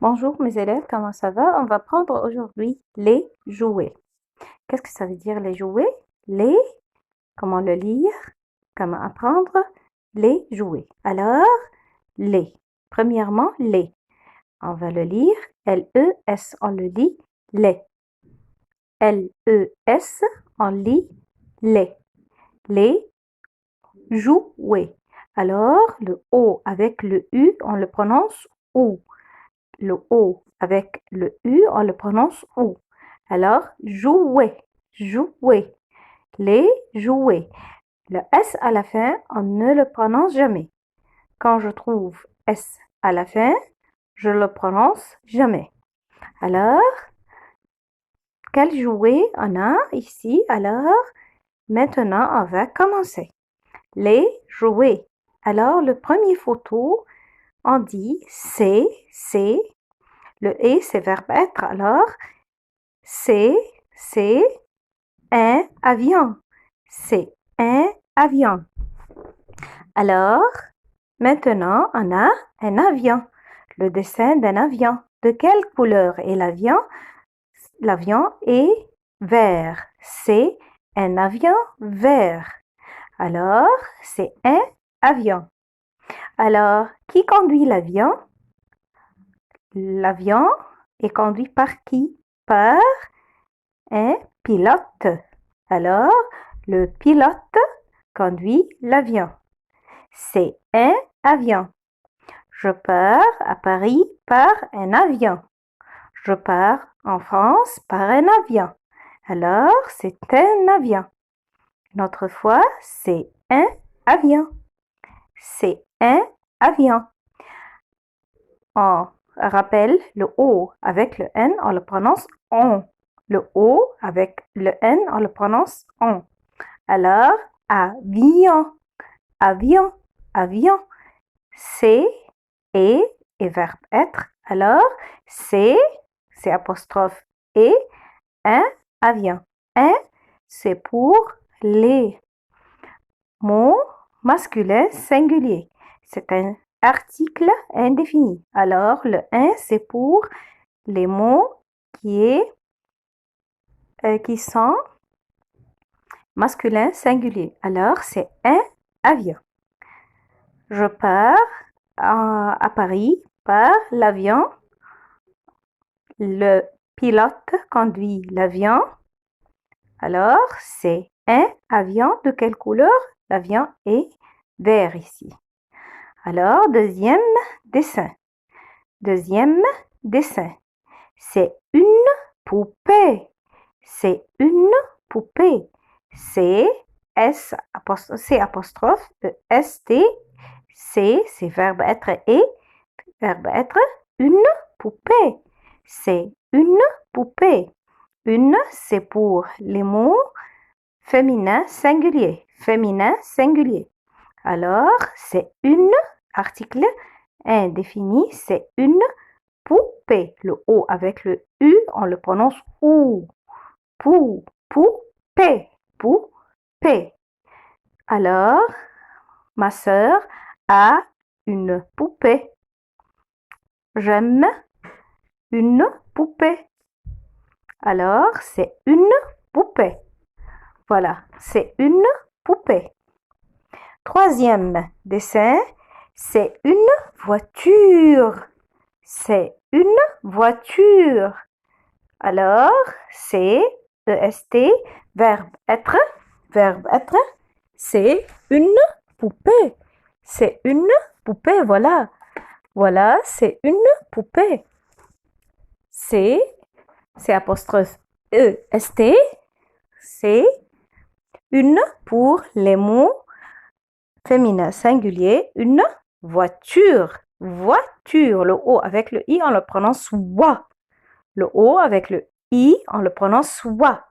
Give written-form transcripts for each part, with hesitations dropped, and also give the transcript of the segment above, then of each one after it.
Bonjour mes élèves, comment ça va? On va prendre aujourd'hui les jouets. Qu'est-ce que ça veut dire les jouets? Les, comment le lire? Comment apprendre? Les jouets. Alors, les. Premièrement, les. On va le lire. L-E-S, on le lit. Les. L-E-S, on lit les. Les jouets. Alors, le O avec le U, on le prononce OU. Le O avec le U, on le prononce OU. Alors, jouer, jouer, les jouets. Le S à la fin, on ne le prononce jamais. Quand je trouve S à la fin, je le prononce jamais. Alors, quel jouet on a ici? Alors, maintenant, on va commencer. Les jouets. Alors, le premier photo, on dit c'est, le et, c'est verbe être. Alors, c'est un avion. C'est un avion. Alors, maintenant, on a un avion. Le dessin d'un avion. De quelle couleur est l'avion? L'avion est vert. C'est un avion vert. Alors, c'est un avion. Alors, qui conduit l'avion? L'avion est conduit par qui? Par un pilote. Alors, le pilote conduit l'avion. C'est un avion. Je pars à Paris par un avion. Je pars en France par un avion. Alors, c'est un avion. Une autre fois, c'est un avion. C'est un avion. On rappelle le O avec le N, on le prononce on. Le O avec le N, on le prononce on. Alors, avion, avion, avion. C'est et verbe être. Alors, c'est apostrophe et un avion. Un, c'est pour les mots masculins singuliers. C'est un article indéfini. Alors, le un, c'est pour les mots qui sont masculins singuliers. Alors, c'est un avion. Je pars à Paris par l'avion. Le pilote conduit l'avion. Alors, c'est un avion. De quelle couleur? L'avion est vert ici. Alors, deuxième dessin. Deuxième dessin. C'est une poupée. C'est une poupée. C'est S apostrophe S T. C'est verbe être et verbe être une poupée. C'est une poupée. Une, c'est pour les mots féminins singuliers. Féminin singulier. Alors, c'est une article indéfini, c'est une poupée. Le O avec le U, on le prononce OU. Poupée. Poupée. Alors, ma sœur a une poupée. J'aime une poupée. Alors, c'est une poupée. Voilà, c'est une poupée. Troisième dessin, c'est une voiture. C'est une voiture. Alors, c'est EST, verbe être. Verbe être, c'est une poupée. C'est une poupée, voilà. Voilà, c'est une poupée. C'est apostrophe EST, c'est une pour les mots féminins singuliers, une voiture. Voiture, le O avec le I, on le prononce wa. Le O avec le I, on le prononce wa.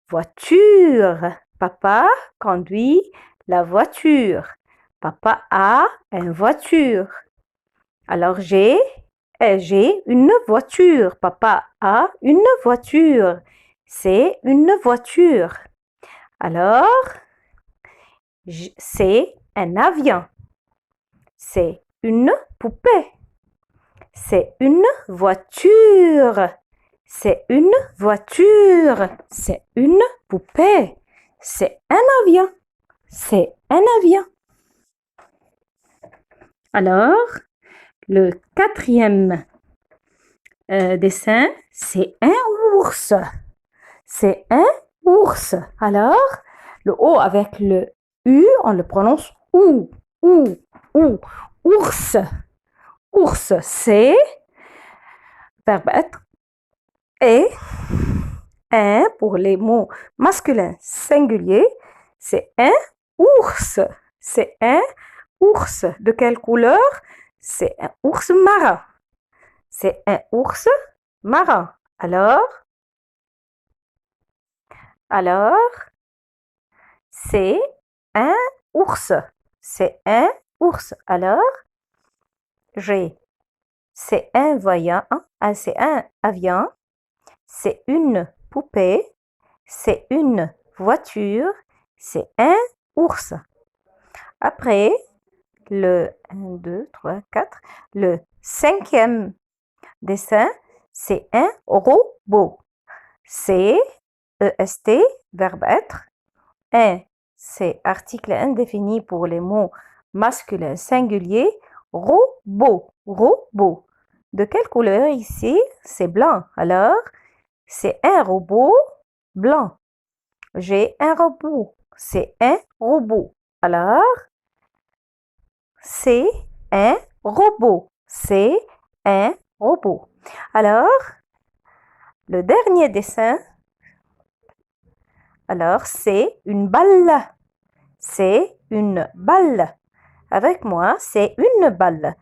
Voiture. Papa conduit la voiture. Papa a une voiture. Alors j'ai une voiture. Papa a une voiture. C'est une voiture. Alors, c'est un avion. C'est une poupée. C'est une voiture. C'est une voiture. C'est une poupée. C'est un avion. C'est un avion. Alors, le quatrième dessin, c'est un ours. C'est un ours. Alors, le O avec le U, on le prononce ou, ou, ou. Ours. Ours, c'est verbe être. Et un pour les mots masculins singuliers, c'est un ours. C'est un ours. De quelle couleur? C'est un ours marin. C'est un ours marin. Alors, c'est un ours. C'est un ours. Alors, c'est un voyant, c'est un avion, c'est une poupée, c'est une voiture, c'est un ours. Après, le 1, 2, 3, 4, le cinquième dessin, c'est un robot. C'est EST, verbe être. Un, c'est article indéfini pour les mots masculins singuliers. Robot, robot. De quelle couleur ici? C'est blanc. Alors, c'est un robot blanc. J'ai un robot. C'est un robot. Alors, c'est un robot. C'est un robot. Alors, le dernier dessin, alors c'est une balle. C'est une balle. Avec moi, c'est une balle.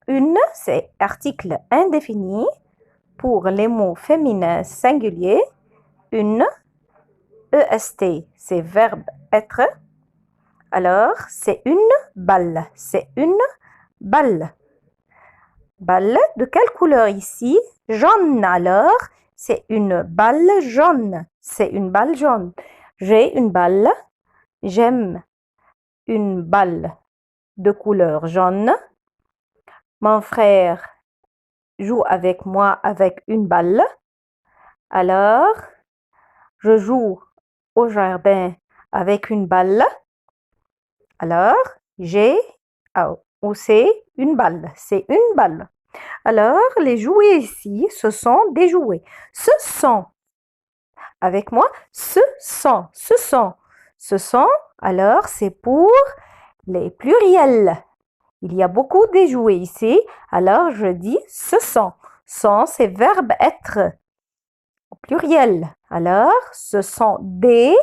Une, c'est article indéfini pour les mots féminins singuliers. Une, EST, c'est verbe être. Alors, c'est une balle. C'est une balle. Balle, de quelle couleur ici? Jaune. Alors, c'est une balle jaune. C'est une balle jaune. J'ai une balle. J'aime une balle de couleur jaune. Mon frère joue avec moi avec une balle. Alors, je joue au jardin avec une balle. Alors, c'est une balle. C'est une balle. Alors, les jouets ici, ce sont des jouets. Ce sont, avec moi, ce sont. Alors, c'est pour les pluriels. Il y a beaucoup de jouets ici. Alors, je dis ce sont. Sont, c'est verbe être. Au pluriel. Alors, ce sont des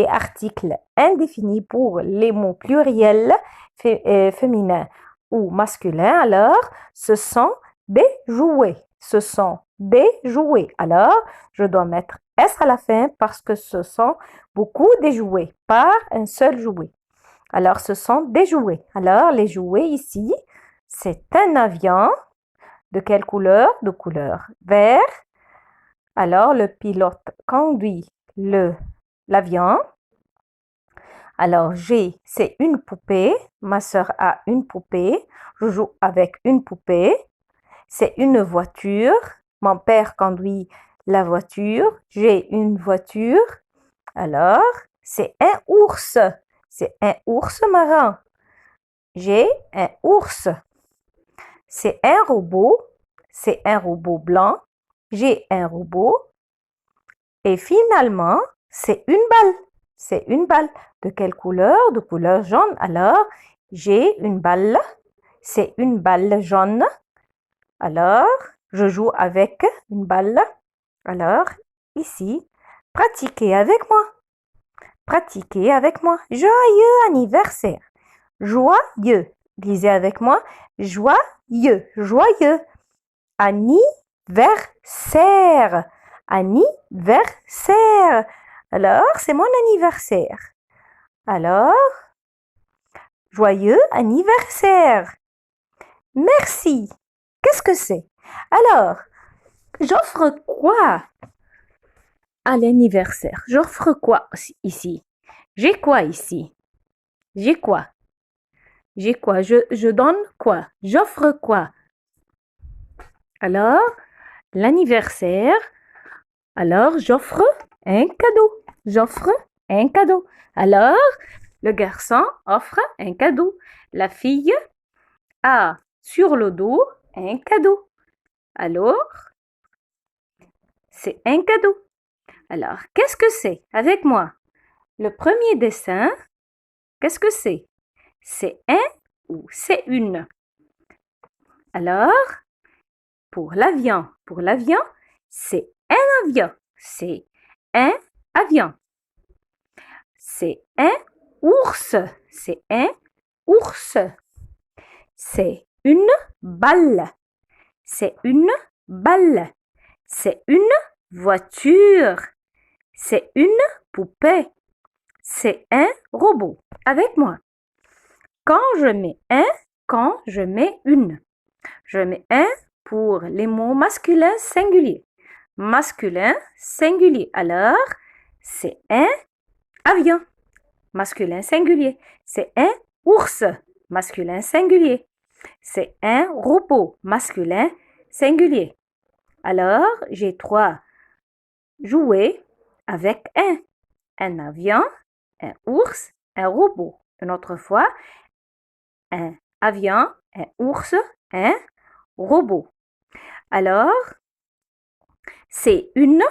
articles indéfinis pour les mots pluriels féminins ou masculins. Alors, ce sont des jouets. Ce sont des jouets. Alors, je dois mettre S à la fin parce que ce sont beaucoup de jouets, pas un seul jouet. Alors, ce sont des jouets. Alors, les jouets ici, c'est un avion. De quelle couleur? De couleur vert. Alors, le pilote conduit l'avion. Alors, c'est une poupée. Ma sœur a une poupée. Je joue avec une poupée. C'est une voiture. Mon père conduit la voiture. J'ai une voiture. Alors, c'est un ours. C'est un ours marin. J'ai un ours. C'est un robot. C'est un robot blanc. J'ai un robot. Et finalement, c'est une balle. C'est une balle. De quelle couleur? De couleur jaune. Alors, j'ai une balle. C'est une balle jaune. Alors, je joue avec une balle. Alors, ici, pratiquez avec moi. Pratiquez avec moi. Joyeux anniversaire. Joyeux. Lisez avec moi. Joyeux. Joyeux. Anniversaire. Anniversaire. Alors, c'est mon anniversaire. Alors, joyeux anniversaire. Merci. Qu'est-ce que c'est? Alors, j'offre quoi à l'anniversaire? J'offre quoi ici? J'ai quoi ici? J'ai quoi? J'ai quoi? Je donne quoi? J'offre quoi? Alors, l'anniversaire, alors j'offre un cadeau. J'offre un cadeau. Alors, le garçon offre un cadeau. La fille a sur le dos un cadeau. Alors, c'est un cadeau. Alors, qu'est-ce que c'est? Avec moi. Le premier dessin, qu'est-ce que c'est? C'est un ou c'est une? Alors, pour l'avion, c'est un avion. C'est un avion. C'est un ours. C'est un ours. C'est une balle. C'est une balle. C'est une voiture. C'est une poupée. C'est un robot. Avec moi. Quand je mets un, quand je mets une. Je mets un pour les mots masculins singuliers. Masculin singulier. Alors, c'est un avion. Masculin singulier. C'est un ours. Masculin singulier. C'est un robot. Masculin singulier. Alors, j'ai 3 jouets avec un avion, un ours, un robot. Une autre fois, un avion, un ours, un robot. Alors, c'est une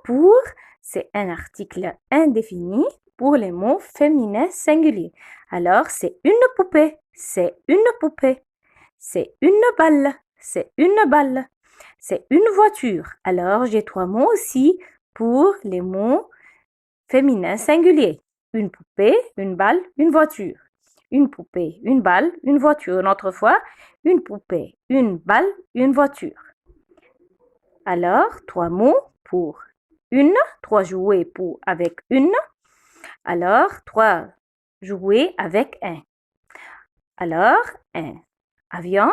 pour, c'est un article indéfini pour les mots féminins singuliers. Alors, c'est une poupée, c'est une poupée. C'est une balle, c'est une balle. C'est une voiture. Alors, j'ai 3 mots aussi pour les mots féminins singuliers. Une poupée, une balle, une voiture. Une poupée, une balle, une voiture. Une autre fois, une poupée, une balle, une voiture. Alors, 3 mots pour une, 3 jouets pour avec une. Alors, 3 jouets avec un. Alors, un avion,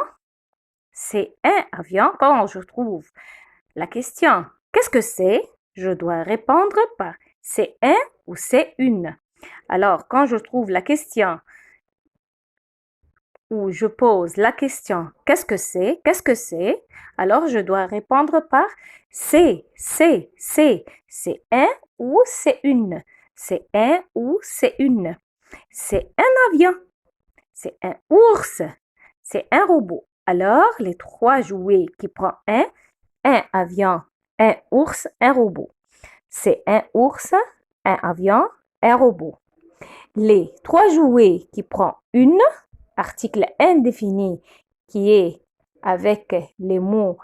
c'est un avion. Quand je trouve la question, qu'est-ce que c'est? Je dois répondre par c'est un ou c'est une. Alors, quand je trouve la question ou je pose la question, qu'est-ce que c'est? Qu'est-ce que c'est? Alors, je dois répondre par c'est un ou c'est une. C'est un ou c'est une. C'est un avion. C'est un ours. C'est un robot. Alors, les 3 jouets qui prennent un avion, un ours, un robot. C'est un ours, un avion, un robot. Les 3 jouets qui prennent une, article indéfini qui est avec les mots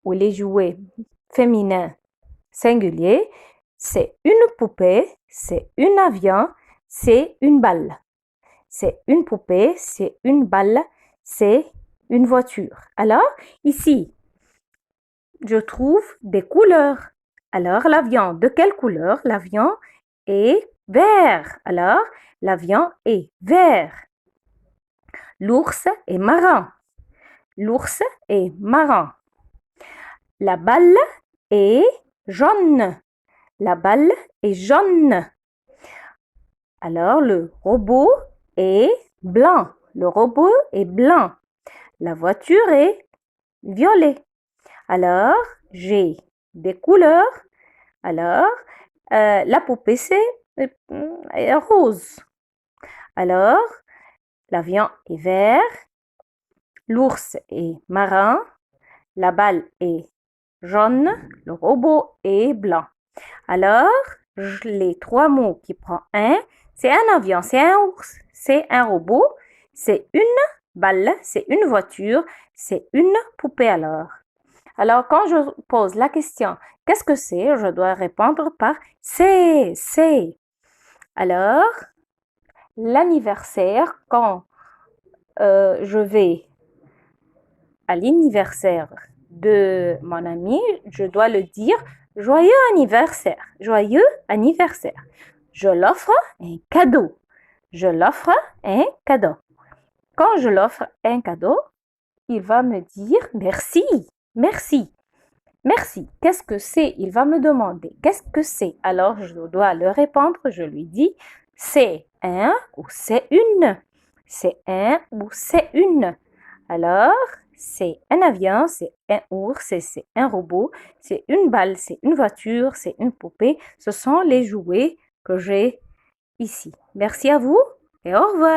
ou les jouets féminins singuliers, c'est une poupée, c'est un avion, c'est une balle. C'est une poupée, c'est une balle, c'est une voiture. Alors, ici, je trouve des couleurs. Alors, l'avion, de quelle couleur? L'avion est vert. Alors, l'avion est vert. L'ours est marron. L'ours est marron. La balle est jaune. La balle est jaune. Alors, le robot est blanc. Le robot est blanc. La voiture est violet. Alors, j'ai des couleurs. Alors, la poupée, c'est rose. Alors, l'avion est vert. L'ours est marron. La balle est jaune. Le robot est blanc. Alors, les 3 mots qui prennent un, c'est un avion, c'est un ours, c'est un robot, c'est une balle, c'est une voiture, c'est une poupée alors. Alors, quand je pose la question, qu'est-ce que c'est? Je dois répondre par c'est. Alors, l'anniversaire, quand je vais à l'anniversaire de mon ami, je dois le dire joyeux anniversaire, joyeux anniversaire. Je l'offre un cadeau. Je l'offre un cadeau. Quand je l'offre un cadeau, il va me dire merci, merci, merci. Qu'est-ce que c'est? Il va me demander qu'est-ce que c'est? Alors je dois le répondre. Je lui dis c'est un ou c'est une. C'est un ou c'est une. Alors c'est un avion, c'est un ours, c'est un robot, c'est une balle, c'est une voiture, c'est une poupée. Ce sont les jouets que j'ai ici. Merci à vous et au revoir.